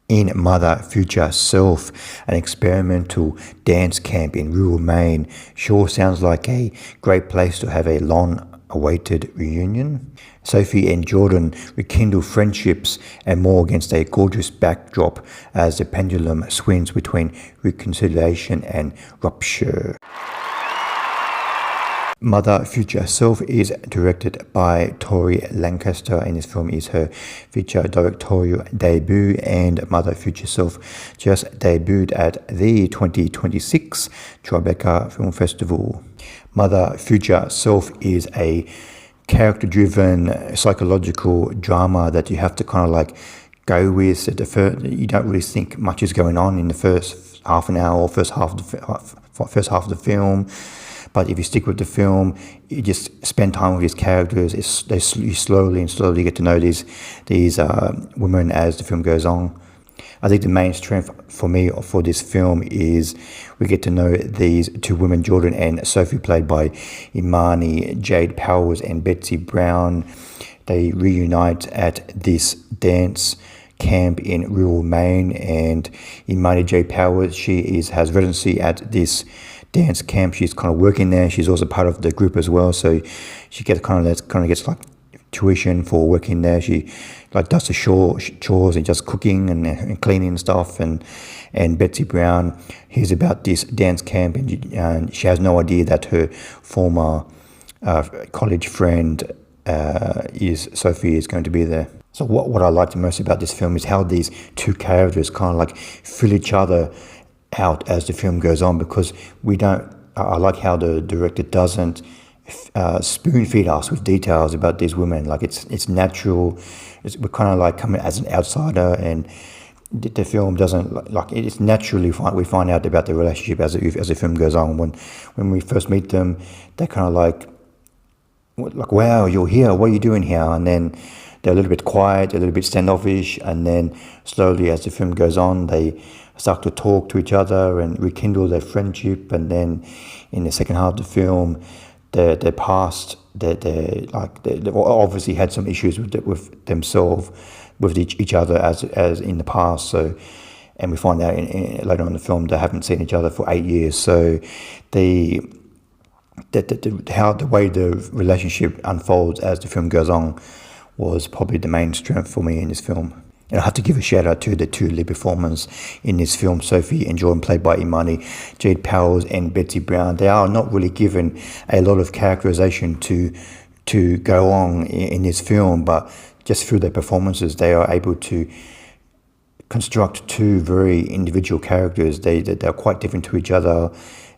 In Mother Future Self, an experimental dance camp in rural Maine sure sounds like a great place to have a long-awaited reunion. Sofi and Jordan rekindle friendships and more against a gorgeous backdrop as the pendulum swings between reconciliation and rupture. Mother Future Self is directed by Tori Lancaster, and this film is her feature directorial debut, and Mother Future Self just debuted at the 2026 Tribeca Film Festival. Mother Future Self is a character-driven psychological drama that you have to kind of like go with. You don't really think much is going on in the first half an hour or first half of the film. But if you stick with the film, you just spend time with these characters. You slowly get to know these women as the film goes on. I think the main strength for me for this film is we get to know these two women, Jordan and Sofi, played by Imani Jade Powers and Betsey Brown. They reunite at this dance camp in rural Maine, and Imani Jade Powers, has residency at this dance camp. She's kind of working there. She's also part of the group as well, so she gets like tuition for working there. She like does the chores and just cooking and cleaning and stuff. And Betsey Brown hears about this dance camp, and she has no idea that her former college friend Sofi is going to be there. So what I like the most about this film is how these two characters kind of like fill each other out as the film goes on, because I like how the director doesn't spoon feed us with details about these women. Like it's natural. We're kind of like coming as an outsider, and the film doesn't like it's naturally we find out about the relationship as the film goes on. When we first meet them, they're kind of like, wow, you're here, what are you doing here? And then they're a little bit quiet, a little bit standoffish, and then slowly as the film goes on, they start to talk to each other and rekindle their friendship. And then in the second half of the film, their past, they obviously had some issues with themselves, with each other as in the past. So, and we find out later on in the film they haven't seen each other for 8 years. So the way the relationship unfolds as the film goes on was probably the main strength for me in this film. And I have to give a shout out to the two lead performers in this film, Sofi and Jordan, played by Imani Jade Powers and Betsey Brown. They are not really given a lot of characterization to go on in this film, but just through their performances, they are able to construct two very individual characters. They're quite different to each other,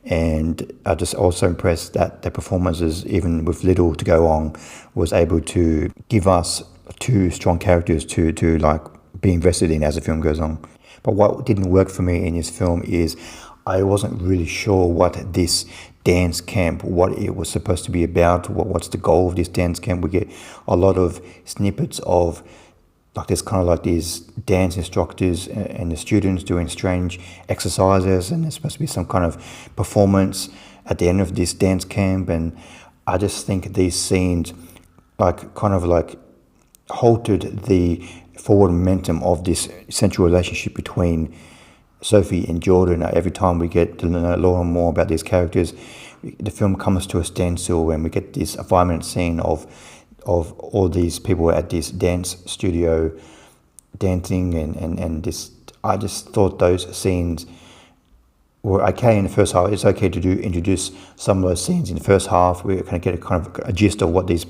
and I'm just also impressed that their performances, even with little to go on, was able to give us two strong characters to like be invested in as the film goes on. But what didn't work for me in this film is I wasn't really sure what this dance camp, what it was supposed to be about, what's the goal of this dance camp. We get a lot of snippets of like there's kind of like these dance instructors and the students doing strange exercises, and there's supposed to be some kind of performance at the end of this dance camp. And I just think these scenes like kind of like halted the forward momentum of this central relationship between Sofi and Jordan. Every time we get to learn more about these characters, the film comes to a standstill, and we get this 5-minute scene of all these people at this dance studio dancing, and this. I just thought those scenes were okay in the first half. It's okay to introduce some of those scenes in the first half. We kind of get a gist of what these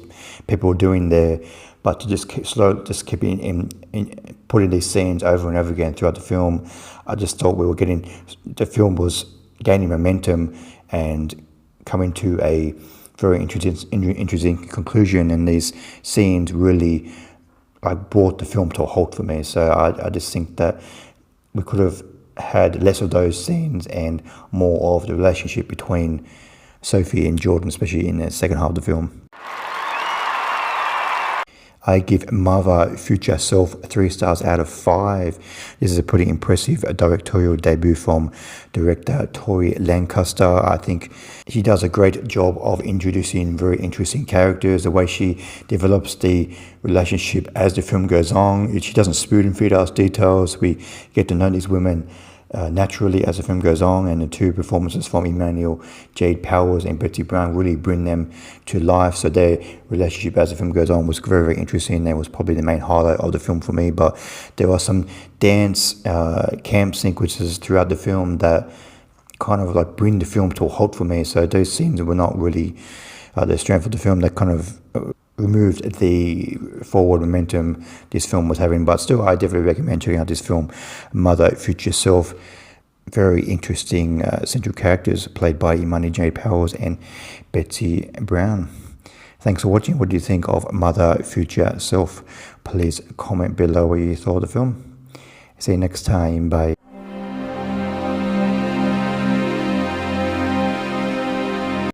people are doing there, but to just keep putting these scenes over and over again throughout the film, I just thought the film was gaining momentum and coming to a very interesting conclusion, and these scenes really like brought the film to a halt for me. So I just think that we could have had less of those scenes and more of the relationship between Sofi and Jordan, especially in the second half of the film. I give Mother Future Self 3 stars out of 5. This is a pretty impressive directorial debut from director Tori Lancaster. I think she does a great job of introducing very interesting characters, the way she develops the relationship as the film goes on. She doesn't spoon feed us details. We get to know these women naturally as the film goes on, and the two performances from Imani Jade Powers and Betsey Brown really bring them to life. So their relationship as the film goes on was very, very interesting. That was probably the main highlight of the film for me. But there are some dance camp sequences throughout the film that kind of like bring the film to a halt for me. So those scenes were not really the strength of the film. That kind of removed the forward momentum this film was having. But still, I definitely recommend checking out this film, Mother Future Self. Very interesting central characters played by Imani Jade Powers and Betsey Brown. Thanks for watching. What do you think of Mother Future Self? Please comment below what you thought of the film. See you next time. Bye.